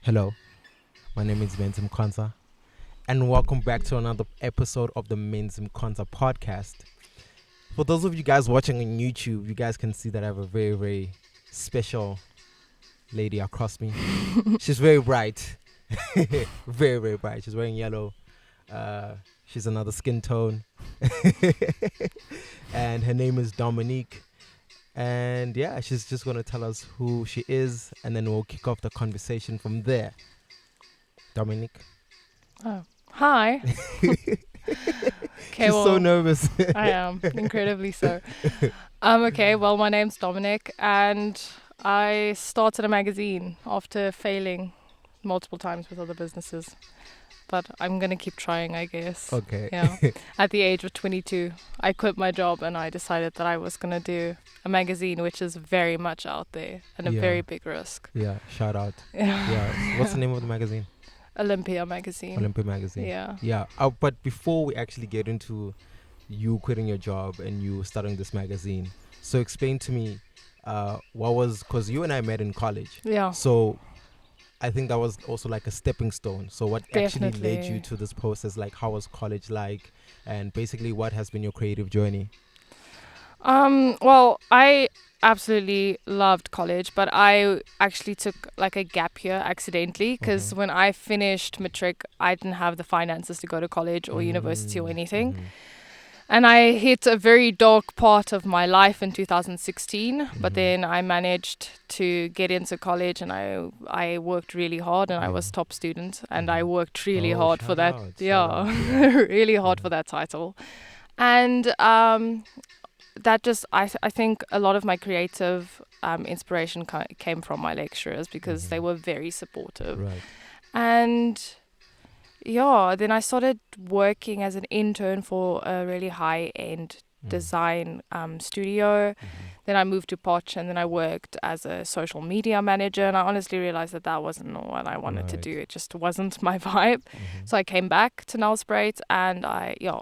Hello, my name is Menzim Kwanzaa, and welcome back to another episode of the Menzim Kwanzaa podcast. For those of you guys watching on YouTube, you guys can see that I have a very, very special lady across me. She's very bright, very, very bright. She's wearing yellow. She's another skin tone, and her name is Dominique. And yeah, she's just gonna tell us who she is, and then we'll kick off the conversation from there. Dominique. Oh, hi. Okay, She's so well, nervous. I am incredibly so. Okay, well, my name's Dominic, and I started a magazine after failing multiple times with other businesses. But I'm gonna keep trying, I guess. Okay. Yeah. At the age of 22, I quit my job and I decided that I was gonna do a magazine, which is very much out there and a Yeah. very big risk. Yeah, shout out. Yeah. Yeah. What's the name of the magazine? Olympia magazine. Olympic Magazine. Yeah. Yeah. But before we actually get into you quitting your job and you starting this magazine, so explain to me, because you and I met in college. Yeah. So I think that was also like a stepping stone. So what actually led you Definitely. to this process? Like, how was college like? And basically, what has been your creative journey? Well, I absolutely loved college, but I actually took like a gap year accidentally because Mhm. when I finished matric, I didn't have the finances to go to college or university or Mm, anything. mhm, And I hit a very dark part of my life in 2016, but mhm. then I managed to get into college and I worked really hard and I Yeah. was top student and I Mhm. worked really Oh, hard for shout that. out. Shout Yeah, out. Yeah. really hard Yeah. for that title. And that just I think a lot of my creative inspiration came from my lecturers because they Mhm. were very supportive. Right. And yeah, then I started working as an intern for a really high end Mm. design studio. Mhm. Then I moved to Poch and then I worked as a social media manager. And I honestly realized that that wasn't what I wanted to Right. do. It just wasn't my vibe. Mhm. So I came back to Nelspruit and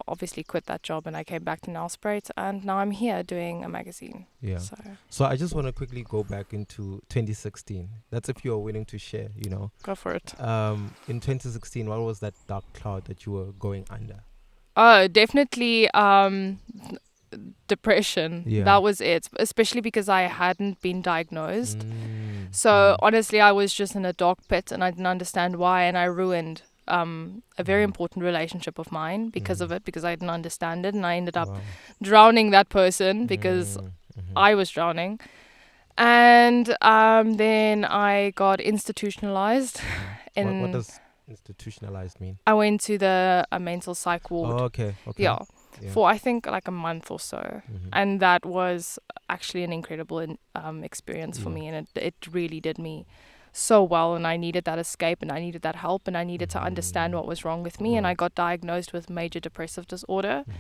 obviously quit that job and I came back to Nelspruit and now I'm here doing a magazine. Yeah. So So I just want to quickly go back into 2016. That's if you're willing to share, you know. go for it. In 2016, what was that dark cloud that you were going under? Oh, definitely depression. Yeah. That was it, especially because I hadn't been diagnosed. So Mm. honestly, I was just in a dark pit and I didn't understand why. And I ruined a very Mhm. important relationship of mine because of Mhm. it, because I didn't understand it. And I ended up Wow. drowning that person because Mhm. I was drowning. And then I got institutionalized. Mhm. What And does institutionalized mean? I went to the mental psych ward. Oh, okay. Okay. Yeah, Yeah. for I think like a month or so. Mhm. And that was actually an incredible experience for Yeah. me. And it really did me so well. And I needed that escape and I needed that help and I needed to understand Mhm. what was wrong with me. And I Right. got diagnosed with major depressive disorder. Mhm.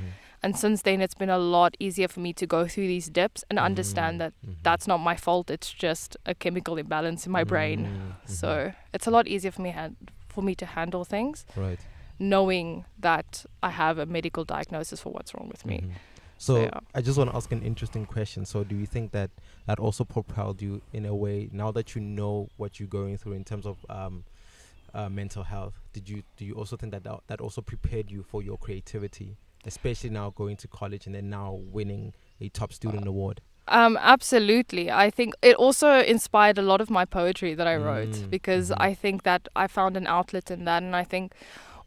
And since then, it's been a lot easier for me to go through these dips and understand that Mhm. that's not my fault. It's just a chemical imbalance in my brain. Mhm. So it's a lot easier for me to handle things, Right. knowing that I have a medical diagnosis for what's wrong with me. Mhm. So So yeah. I just want to ask an interesting question. So do you think that that also propelled you in a way now that you know what you're going through in terms of mental health? Do you also think that also prepared you for your creativity, especially now going to college and then now winning a top student award? Absolutely. I think it also inspired a lot of my poetry that I wrote Mm. because Mhm. I think that I found an outlet in that. And I think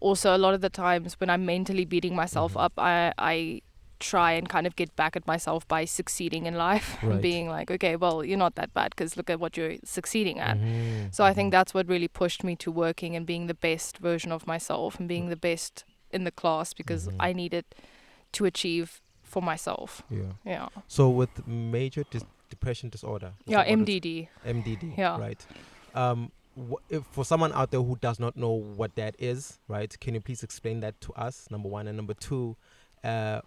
also a lot of the times when I'm mentally beating myself Mhm. up, I try and kind of get back at myself by succeeding in life and Right. being like, okay, well, you're not that bad because look at what you're succeeding at. Mhm. So I think Mhm. that's what really pushed me to working and being the best version of myself and being the best in the class because Mhm. I needed to achieve for myself. Yeah. Yeah. So with major depression disorder, is Yeah, that what it's MDD. MDD, Yeah. right? If for someone out there who does not know what that is, right? Can you please explain that to us? Number one, and number two,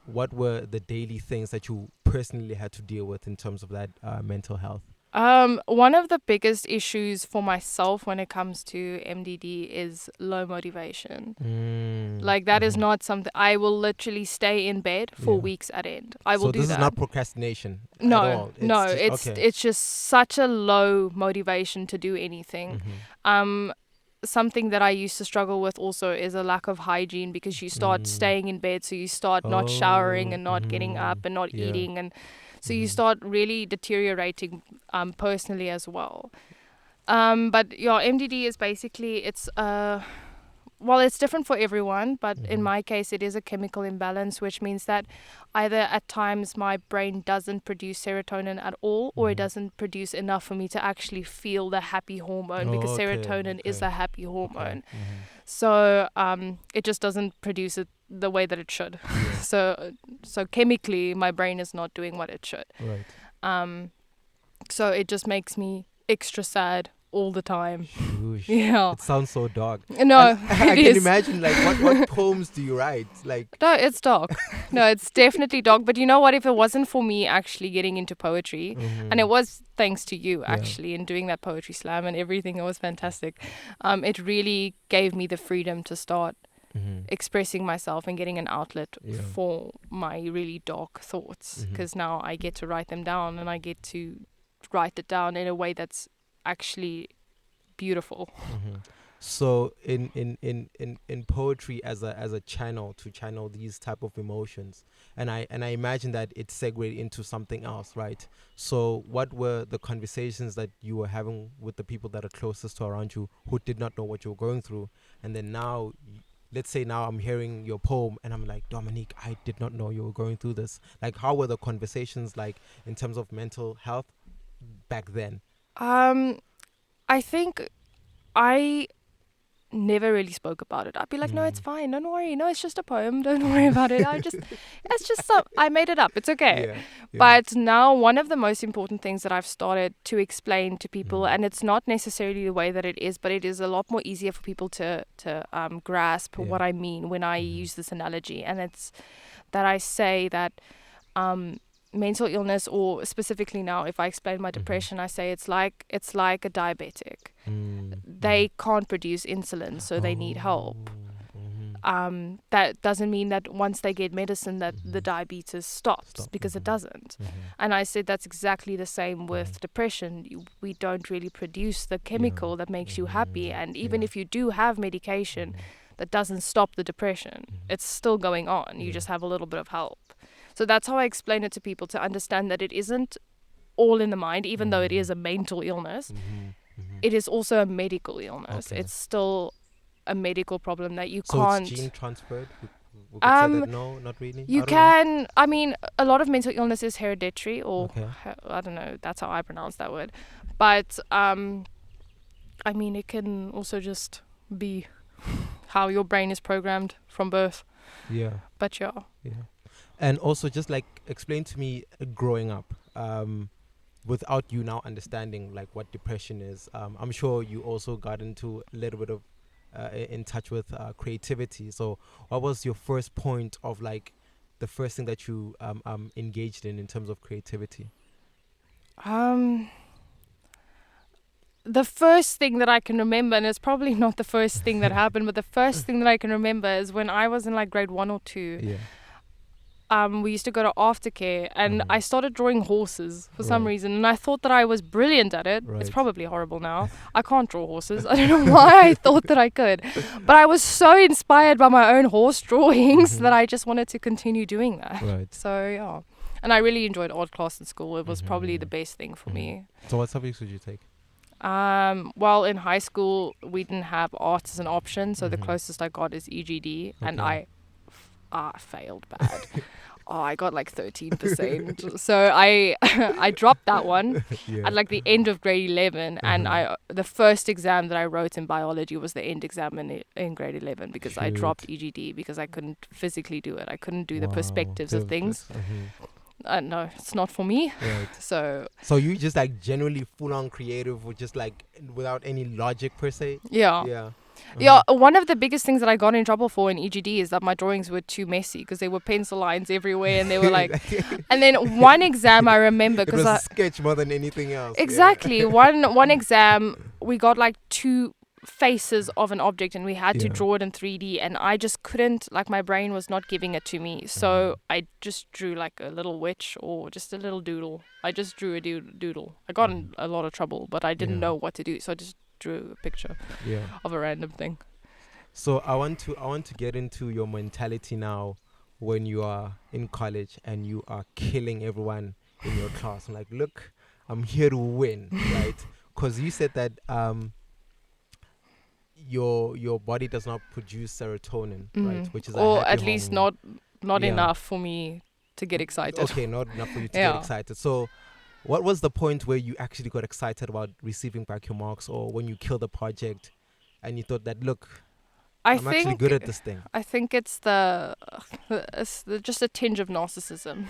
what were the daily things that you personally had to deal with in terms of that mental health? One of the biggest issues for myself when it comes to MDD is low motivation. Like that is not something I will literally stay in bed for Yeah. weeks at end. I will So do this is that. not procrastination at No, all. no, It's just okay. it's just such a low motivation to do anything. Um, Something that I used to struggle with also is a lack of hygiene because you start staying in bed, so you start not showering Oh. and not getting up and not Yeah. eating, and so you start really deteriorating personally as well. But yeah, MDD is basically well, it's different for everyone, but in my case, it is a chemical imbalance, which means that either at times my brain doesn't produce serotonin at all, or it doesn't produce enough for me to actually feel the happy hormone, because Oh, okay. serotonin is Okay. a happy Okay. hormone. So it just doesn't produce it the way that it should. Yeah. So chemically, my brain is not doing what it should. Right. Um, so it just makes me extra sad all the time. Shoosh. Yeah. It sounds so dark. No, I it can is. imagine like what poems do you write? Like No, it's dark. No, it's definitely dark. But you know what? If it wasn't for me actually getting into poetry, and it was thanks to you Yeah. actually in doing that poetry slam and everything, it was fantastic. It really gave me the freedom to start expressing myself and getting an outlet Yeah. for my really dark thoughts. Because now I get to write them down, and I get to write it down in a way that's actually beautiful. So in poetry as a channel to channel these type of emotions, and I imagine that it segued into something else, right? So what were the conversations that you were having with the people that are closest to around you who did not know what you were going through, and then now let's say now I'm hearing your poem and I'm like, Dominique, I did not know you were going through this. Like, how were the conversations like in terms of mental health back then? I think I never really spoke about it. I'd be like, no, it's fine. Don't worry. No, it's just a poem. Don't worry about it. It's just some, I made it up. It's okay. Yeah. But now one of the most important things that I've started to explain to people, and it's not necessarily the way that it is, but it is a lot more easier for people to grasp Yeah. what I mean when I use this analogy. And it's that I say that mental illness, or specifically now, if I explain my depression, I say it's like a diabetic. They can't produce insulin, so they need help. That doesn't mean that once they get medicine that the diabetes stops, because it doesn't. And I said that's exactly the same with depression. We don't really produce the chemical that makes you happy, and even if you do have medication, that doesn't stop the depression. It's still going on. You just have a little bit of help. So that's how I explain it to people, to understand that it isn't all in the mind, even though it is a mental illness. It is also a medical illness. Okay. It's still a medical problem that you So can't. it's gene transferred? We could say that no, not really? You I don't know. can. I mean, a lot of mental illness is hereditary, or Okay. I don't know. That's how I pronounce that word. But I mean, it can also just be how your brain is programmed from birth. Yeah. But yeah. Yeah. And also just like explain to me growing up, without you now understanding like what depression is. I'm sure you also got into a little bit of in touch with creativity. So what was your first point of like the first thing that you engaged in terms of creativity? The first thing that I can remember, and it's probably not the first thing that happened, but the first thing that I can remember is when I was in like grade 1 or 2. Yeah. We used to go to aftercare, and I started drawing horses for some reason, and I thought that I was brilliant at it. It's probably horrible now. I can't draw horses. I don't know why I thought that I could, but I was so inspired by my own horse drawings that I just wanted to continue doing that. Right. So yeah, and I really enjoyed art class in school. It was probably the best thing for me. So what subjects would you take? Well, in high school we didn't have arts as an option, so the closest I got is EGD, and I failed bad. I got like 13%. So I I dropped that one at like the end of grade 11, and the first exam that I wrote in biology was the end exam in grade 11, because I dropped EGD because I couldn't physically do it. I couldn't do the perspectives of things. No, it's not for me. Right. So you just like generally full on creative, or just like without any logic per se? yeah. Yeah. Yeah, one of the biggest things that I got in trouble for in EGD is that my drawings were too messy because there were pencil lines everywhere and they were like. And then one exam I remember It because was a I sketch more than anything else. Yeah. exactly one exam we got like two faces of an object and we had to Yeah. draw it in 3D and I just couldn't, like, my brain was not giving it to me, so I just drew like a little witch or just a little doodle. I just drew a doodle. I got in a lot of trouble, but I didn't Yeah. know what to do, so I just drew a picture Yeah. of a random thing. So I want to get into your mentality now when you are in college and you are killing everyone in your class. I'm like, look, I'm here to win, right? Because you said that your body does not produce serotonin, right? Which is a Or happy at least hormone. not Yeah. enough for me to get excited. Okay, not enough for you to get Yeah. excited. So, what was the point where you actually got excited about receiving back your marks, or when you killed the project, and you thought that, look, I I'm actually think good at this thing. I think it's just a tinge of narcissism.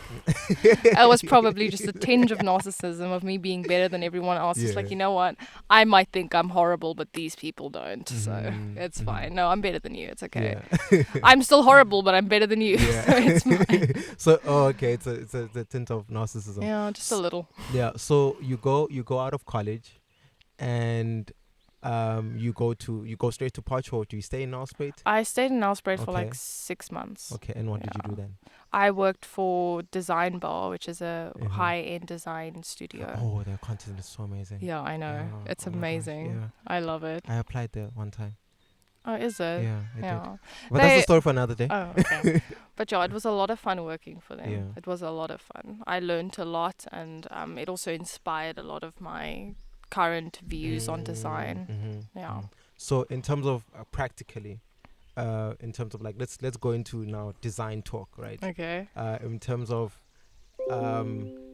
It was probably just a tinge of narcissism of me being better than everyone else. It's like, Yeah. you know what? I might think I'm horrible, but these people don't. So it's Mhm. fine. No, I'm better than you. It's okay. Yeah. I'm still horrible, but I'm better than you. Yeah. So it's fine. So, oh, okay, it's a tint of narcissism. Yeah, just a little. Yeah. So you go out of college, and you go straight to Potch, or do you stay in Nelspruit? I stayed in Nelspruit for Okay. like 6 months. Okay. And what did you do Yeah. then? I worked for Design Bar, which is a Mhm. high-end design studio. Oh, their content is so amazing. Yeah, I know. Yeah, It's oh my gosh, amazing. yeah. I love it. I applied there one time. Oh, is it? Yeah, I did. Yeah. But that's a They- story for another day. Oh, okay. But yeah, it was a lot of fun working for them. Yeah. It was a lot of fun. I learned a lot, and it also inspired a lot of my current views on design. Mm-hmm. Yeah. So in terms of practically, in terms of like let's go into now design talk, right? Okay. In terms of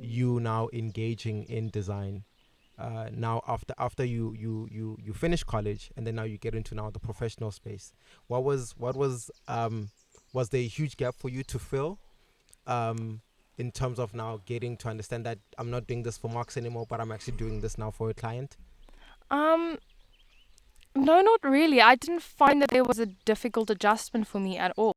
you now engaging in design, now after you finish college and then now you get into now the professional space. Was there a huge gap for you to fill? In terms of now getting to understand that I'm not doing this for marks anymore, but I'm actually doing this now for a client. Um. No, not really. I didn't find that there was a difficult adjustment for me at all.